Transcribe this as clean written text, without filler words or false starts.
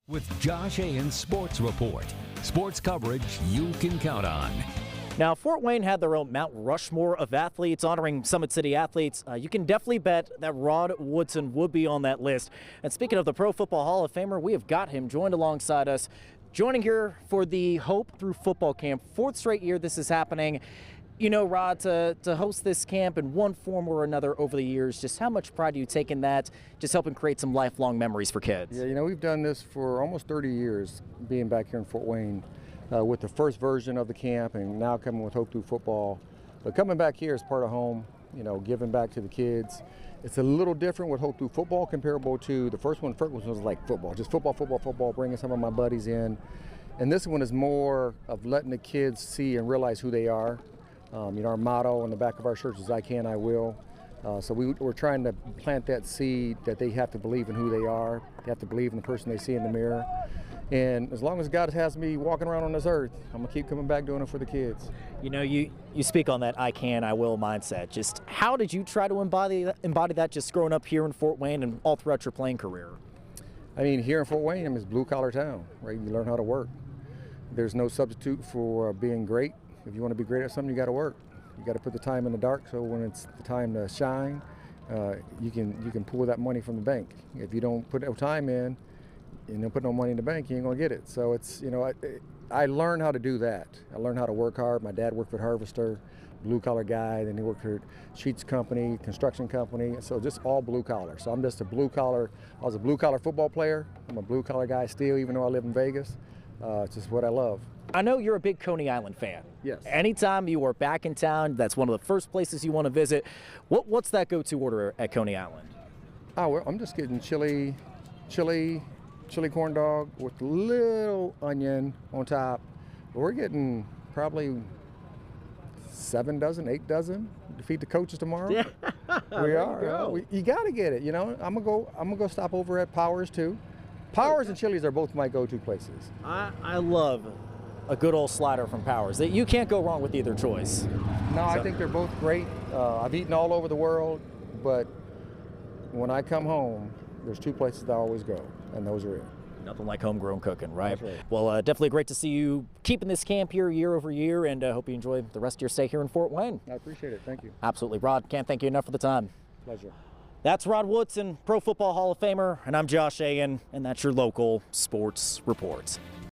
With Josh Ayen's Sports Report. Sports coverage you can count on. Now, Fort Wayne had their own Mount Rushmore of athletes honoring Summit City athletes. You can definitely bet that Rod Woodson would be on that list. And speaking of the Pro Football Hall of Famer, we have got him joined alongside us. Joining here for the Hope Through Football Camp. Fourth straight year this is happening. You know, Rod, to host this camp in one form or another over the years, just how much pride do you take in that, just helping create some lifelong memories for kids? Yeah, you know, we've done this for almost 30 years, being back here in Fort Wayne with the first version of the camp and now coming with Hope Through Football. But coming back here is part of home, you know, giving back to the kids. It's a little different with Hope Through Football comparable to the first one. The first one was like football, just football, bringing some of my buddies in. And this one is more of letting the kids see and realize who they are. You know, our motto on the back of our shirts is I can, I will. So we're trying to plant that seed that they have to believe in who they are. They have to believe in the person they see in the mirror. And as long as God has me walking around on this earth, I'm going to keep coming back doing it for the kids. You know, you speak on that I can, I will mindset. Just how did you try to embody that just growing up here in Fort Wayne and all throughout your playing career? I mean, here in Fort Wayne, it's blue-collar town, right? You learn how to work. There's no substitute for being great. If you want to be great at something, you got to work. You got to put the time in the dark, so when it's the time to shine, you can pull that money from the bank. If you don't put no time in and don't put no money in the bank, you ain't gonna get it. So it's, you know, I learned how to do that. I learned how to work hard. My dad worked for Harvester, blue collar guy. Then he worked for Sheets Company, construction company. So just all blue collar. So I'm just a blue collar. I was a blue collar football player. I'm a blue collar guy still, even though I live in Vegas. It's just what I love. I know you're a big Coney Island fan. Yes. Anytime you are back in town, that's one of the first places you want to visit. What's that go-to order at Coney Island? Oh, well, I'm just getting chili corn dog with a little onion on top. We're getting probably 7 dozen, 8 dozen to feed the coaches tomorrow. Yeah. We are. You got to get it. You know, I'm gonna go stop over at Powers too. Powers and Chili's are both my go-to places. I love a good old slider from Powers. You can't go wrong with either choice. No, I think they're both great. I've eaten all over the world, but when I come home, there's 2 places that I always go, and those are it. Nothing like homegrown cooking, right? That's right. Well, definitely great to see you keeping this camp here year over year, and hope you enjoy the rest of your stay here in Fort Wayne. I appreciate it. Thank you. Absolutely. Rod, can't thank you enough for the time. Pleasure. That's Rod Woodson, Pro Football Hall of Famer, and I'm Josh Ayen, and that's your local sports report.